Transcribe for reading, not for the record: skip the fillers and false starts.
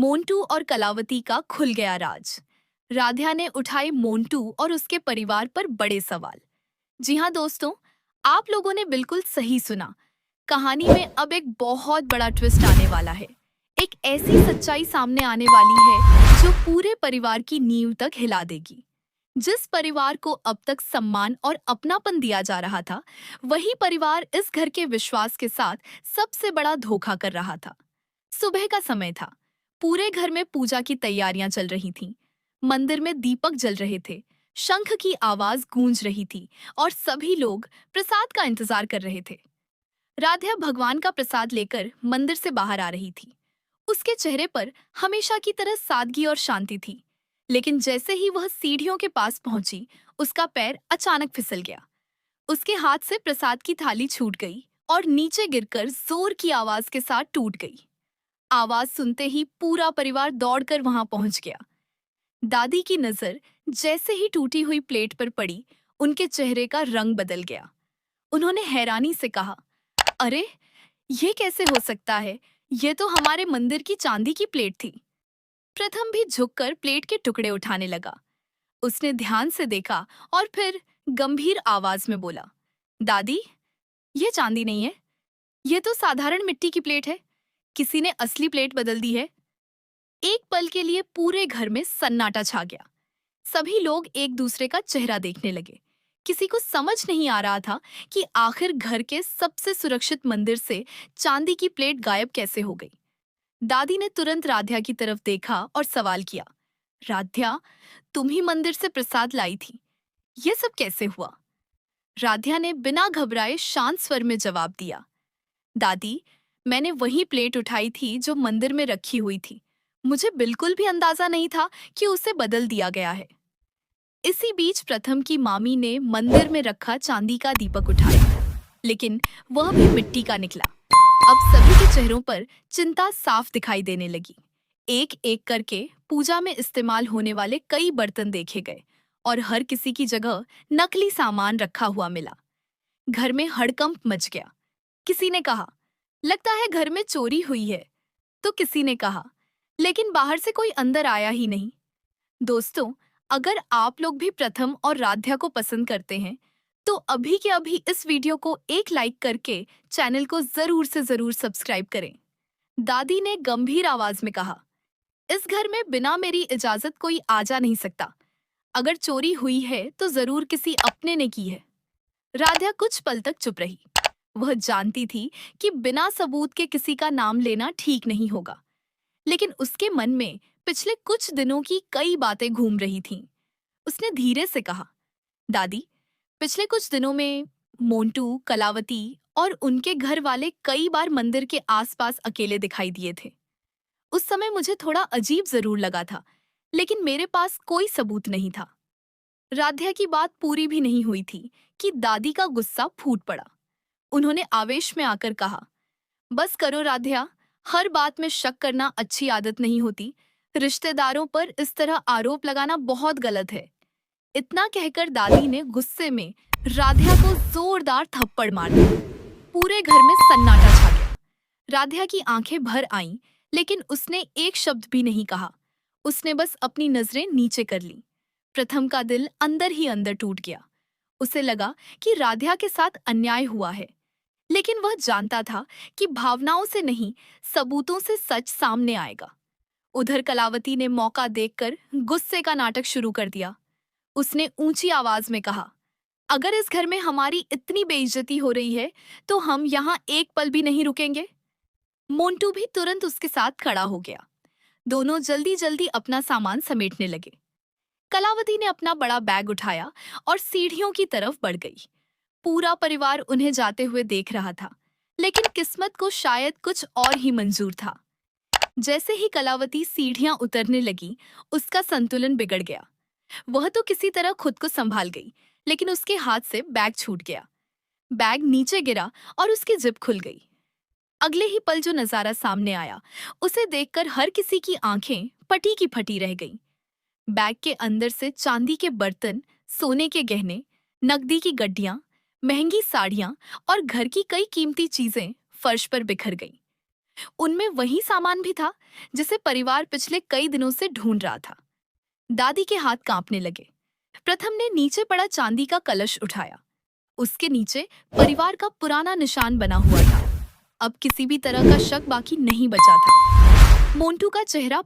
मोंटू और कलावती का खुल गया राज। राध्या ने उठाए मोंटू और उसके परिवार पर बड़े सवाल। जी हाँ दोस्तों, आप लोगों ने बिल्कुल सही सुना। कहानी में अब एक बहुत बड़ा ट्विस्ट आने वाला है। एक ऐसी सच्चाई सामने आने वाली है जो पूरे परिवार की नींव तक हिला देगी। जिस परिवार को अब तक सम्मान और अपनापन दिया जा रहा था, वही परिवार इस घर के विश्वास के साथ सबसे बड़ा धोखा कर रहा था। सुबह का समय था। पूरे घर में पूजा की तैयारियां चल रही थीं। मंदिर में दीपक जल रहे थे। शंख की आवाज गूंज रही थी और सभी लोग प्रसाद का इंतजार कर रहे थे। राध्या भगवान का प्रसाद लेकर मंदिर से बाहर आ रही थी। उसके चेहरे पर हमेशा की तरह सादगी और शांति थी। लेकिन जैसे ही वह सीढ़ियों के पास पहुंची, उसका पैर अचानक फिसल गया। उसके हाथ से प्रसाद की थाली छूट गई और नीचे गिरकर जोर की आवाज के साथ टूट गई। आवाज सुनते ही पूरा परिवार दौड़कर वहां पहुंच गया। दादी की नजर जैसे ही टूटी हुई प्लेट पर पड़ी, उनके चेहरे का रंग बदल गया। उन्होंने हैरानी से कहा, अरे, ये कैसे हो सकता है? ये तो हमारे मंदिर की चांदी की प्लेट थी। प्रथम भी झुककर प्लेट के टुकड़े उठाने लगा। उसने ध्यान से देखा और फिर गंभीर आवाज में बोला, दादी, ये चांदी नहीं है। ये तो साधारण मिट्टी की प्लेट है। किसी ने असली प्लेट बदल दी है। एक पल के लिए पूरे घर में सन्नाटा छा गया। सभी लोग एक दूसरे का चेहरा देखने लगे। किसी को समझ नहीं आ रहा था कि आखिर घर के सबसे सुरक्षित मंदिर से चांदी की प्लेट गायब कैसे हो गई। दादी ने तुरंत राध्या की तरफ देखा और सवाल किया, राध्या, तुम ही मंदिर से प्रसाद लाई थी। ये सब कैसे हुआ? राध्या ने बिना घबराए शांत स्वर में जवाब दिया, दादी, मैंने वही प्लेट उठाई थी जो मंदिर में रखी हुई थी। मुझे बिल्कुल भी अंदाजा नहीं था कि उसे बदल दिया गया है। इसी बीच प्रथम की मामी ने मंदिर में रखा चांदी का दीपक उठाया, लेकिन वह भी मिट्टी का निकला। अब सभी के चेहरों पर चिंता साफ दिखाई देने लगी। एक एक करके पूजा में इस्तेमाल होने वाले कई बर्तन देखे गए और हर किसी की जगह नकली सामान रखा हुआ मिला। घर में हड़कंप मच गया। किसी ने कहा, लगता है घर में चोरी हुई है। तो किसी ने कहा, लेकिन बाहर से कोई अंदर आया ही नहीं। दोस्तों, अगर आप लोग भी प्रथम और राध्या को पसंद करते हैं, तो अभी के अभी इस वीडियो को एक लाइक करके चैनल को जरूर से जरूर सब्सक्राइब करें। दादी ने गंभीर आवाज में कहा, इस घर में बिना मेरी इजाजत कोई आ जा नहीं सकता। अगर चोरी हुई है तो जरूर किसी अपने ने की है। राध्या कुछ पल तक चुप रही। वह जानती थी कि बिना सबूत के किसी का नाम लेना ठीक नहीं होगा, लेकिन उसके मन में पिछले कुछ दिनों की कई बातें घूम रही थीं। उसने धीरे से कहा, दादी, पिछले कुछ दिनों में मोंटू, कलावती और उनके घर वाले कई बार मंदिर के आसपास अकेले दिखाई दिए थे। उस समय मुझे थोड़ा अजीब जरूर लगा था, लेकिन मेरे पास कोई सबूत नहीं था। राध्या की बात पूरी भी नहीं हुई थी कि दादी का गुस्सा फूट पड़ा। उन्होंने आवेश में आकर कहा, बस करो राध्या, हर बात में शक करना अच्छी आदत नहीं होती। रिश्तेदारों पर इस तरह आरोप लगाना बहुत गलत है। इतना कहकर दादी ने गुस्से में राध्या को जोरदार थप्पड़ मार दिया। पूरे घर में सन्नाटा छा गया। राध्या की आंखें भर आईं, लेकिन उसने एक शब्द भी नहीं कहा। उसने बस अपनी नजरें नीचे कर ली। प्रथम का दिल अंदर ही अंदर टूट गया। उसे लगा कि राध्या के साथ अन्याय हुआ है, लेकिन वह जानता था कि भावनाओं से नहीं, सबूतों से सच सामने आएगा। उधर कलावती ने मौका देखकर गुस्से का नाटक शुरू कर दिया। उसने ऊंची आवाज में कहा, अगर इस घर में हमारी इतनी बेइज्जती हो रही है, तो हम यहाँ एक पल भी नहीं रुकेंगे। मोंटू भी तुरंत उसके साथ खड़ा हो गया। दोनों जल्दी जल्दी अपना सामान समेटने लगे। कलावती ने अपना बड़ा बैग उठाया और सीढ़ियों की तरफ बढ़ गई। पूरा परिवार उन्हें जाते हुए देख रहा था, लेकिन किस्मत को शायद कुछ और ही मंजूर था। जैसे ही कलावती सीढ़ियां उतरने लगी, उसका संतुलन बिगड़ गया। वह तो किसी तरह खुद को संभाल गई, लेकिन उसके हाथ से बैग छूट गया। बैग नीचे गिरा और उसकी जिप खुल गई। अगले ही पल जो नजारा सामने आया, उसे देखकर हर किसी की आंखें फटी की फटी रह गईं। बैग के अंदर से चांदी के बर्तन, सोने के गहने, नकदी की गड्डियां, महंगी साड़ियां और घर की कई कीमती चीजें फर्श पर बिखर गईं। उनमें वही सामान भी था जिसे परिवार पिछले कई दिनों से ढूंढ रहा था। दादी के हाथ कांपने लगे। प्रथम ने नीचे पड़ा चांदी का कलश उठाया। उसके नीचे परिवार का पुराना निशान बना हुआ था। अब किसी भी तरह का शक बाकी नहीं बचा था। मोंटू का चेहरा